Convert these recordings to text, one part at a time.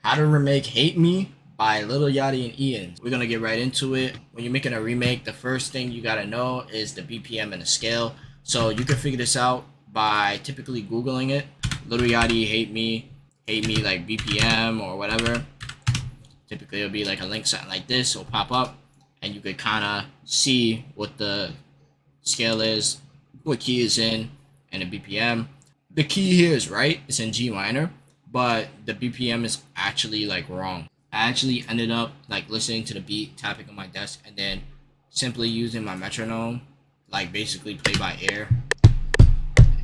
How to remake Hate Me by Lil Yachty and Ian. We're gonna get right into it. When you're making a remake, the first thing you gotta know is the BPM and the scale. So you can figure this out by typically Googling it. Lil Yachty Hate Me like BPM or whatever. Typically it'll be like a link something like this, it'll pop up and you could kinda see what the scale is, what key is in, and the BPM. The key here is right, it's in G minor, but the BPM is actually like wrong. I actually ended up like listening to the beat, tapping on my desk, and then simply using my metronome, like basically play by ear,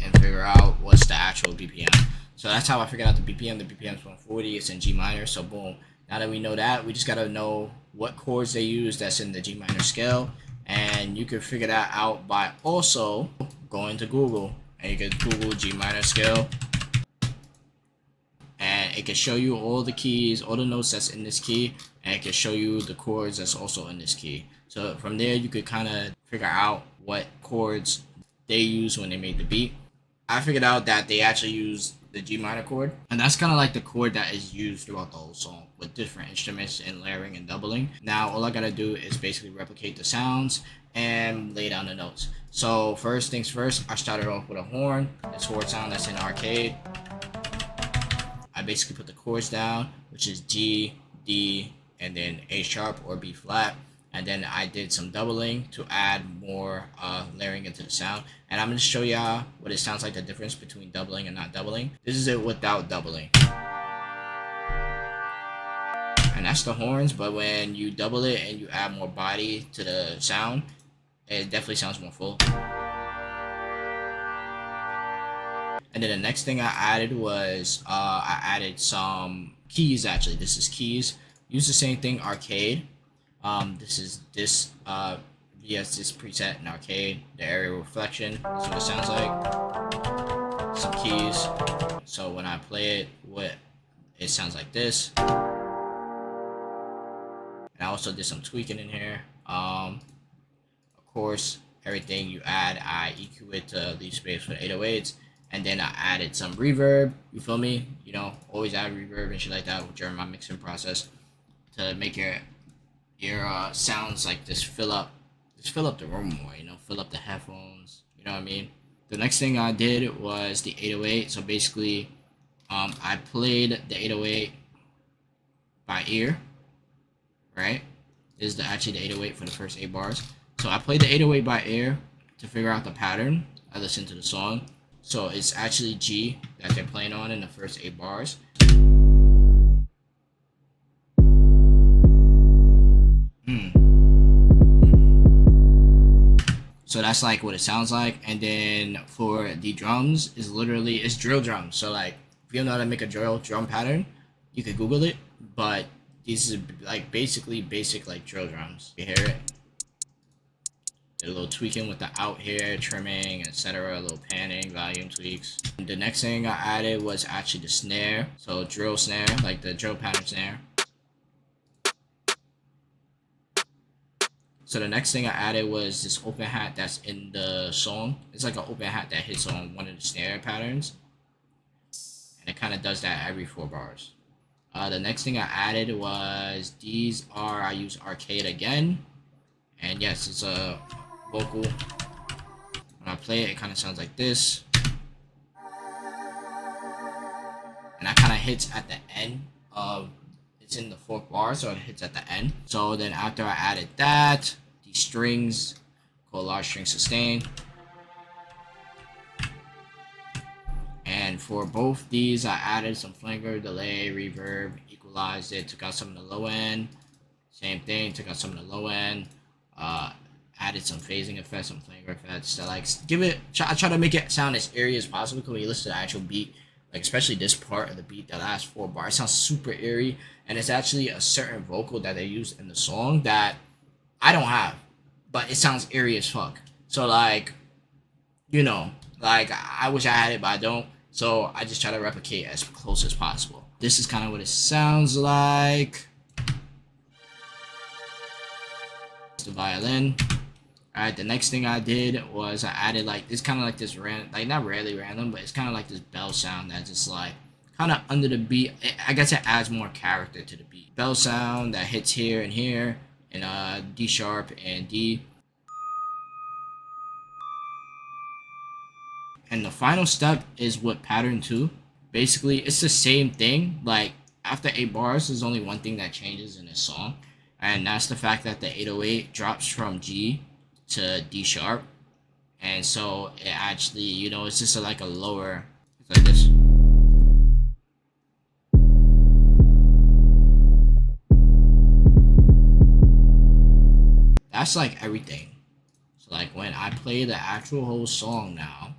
and figure out what's the actual BPM. So that's how I figured out the BPM. The BPM is 140, it's in G minor, so boom. Now that we know that, we just gotta know what chords they use that's in the G minor scale, and you can figure that out by also going to Google, and you can Google G minor scale, and it can show you all the keys, all the notes that's in this key, and it can show you the chords that's also in this key. So from there, you could kind of figure out what chords they use when they made the beat. I figured out that they actually use the G minor chord, and that's kind of like the chord that is used throughout the whole song with different instruments and layering and doubling. Now all I gotta do is basically replicate the sounds and lay down the notes. So first things first, I started off with a horn, this horn sound that's in arcade. I basically put the chords down, which is G, D, and then A sharp or B flat. And then I did some doubling to add more layering into the sound. And I'm going to show y'all what it sounds like, the difference between doubling and not doubling. This is it without doubling. And that's the horns, but when you double it and you add more body to the sound, it definitely sounds more full. And then the next thing I added was I added some keys. Actually, this is keys. Use the same thing, arcade. This is this VS this preset in arcade. The area reflection. That's what it sounds like. Some keys. So when I play it, it sounds like this. And I also did some tweaking in here. Of course, everything you add, I EQ it to leave space for 808s. And then I added some reverb, you feel me? You know, always add reverb and shit like that during my mixing process to make your sounds like just fill up the room more, you know, fill up the headphones, you know what I mean? The next thing I did was the 808. So basically, I played the 808 by ear, right? This is actually the 808 for the first 8 bars. So I played the 808 by ear to figure out the pattern. I listened to the song. So it's actually G that they're playing on in the first 8 bars. So that's like what it sounds like. And then for the drums, it's drill drums. So like if you don't know how to make a drill drum pattern, you could Google it. But these is like basically basic like drill drums. You hear it? Did a little tweaking with the out here, trimming, etc. A little panning, volume tweaks. And the next thing I added was actually the snare. So drill snare, like the drill pattern snare. So the next thing I added was this open hat that's in the song. It's like an open hat that hits on one of the snare patterns. And it kind of does that every 4 bars. The next thing I added was I use arcade again. And yes, it's a vocal. When I play it, it kind of sounds like this. And that kind of hits at the end of, it's in the 4th bar, so it hits at the end. So then after I added that, these strings, called large string sustain. And for both these, I added some flanger, delay, reverb, equalized it, took out some of the low end. Same thing, took out some of the low end. Added some phasing effects, some flanger effects to like give it. I try to make it sound as airy as possible. Because when you listen to the actual beat, like especially this part of the beat, the last 4 bars, it sounds super airy, and it's actually a certain vocal that they use in the song that I don't have, but it sounds airy as fuck. So like, you know, like I wish I had it, but I don't. So I just try to replicate as close as possible. This is kind of what it sounds like. It's the violin. Alright, the next thing I did was I added like, it's kind of like this not really random, but it's kind of like this bell sound that just like kind of under the beat. I guess it adds more character to the beat. Bell sound that hits here and here, and D sharp and D. And the final step is with pattern 2. Basically, it's the same thing. Like, after 8 bars, there's only one thing that changes in this song. And that's the fact that the 808 drops from G to D sharp. And so it actually, you know, it's just like a lower, it's like this. That's like everything. So like when I play the actual whole song now,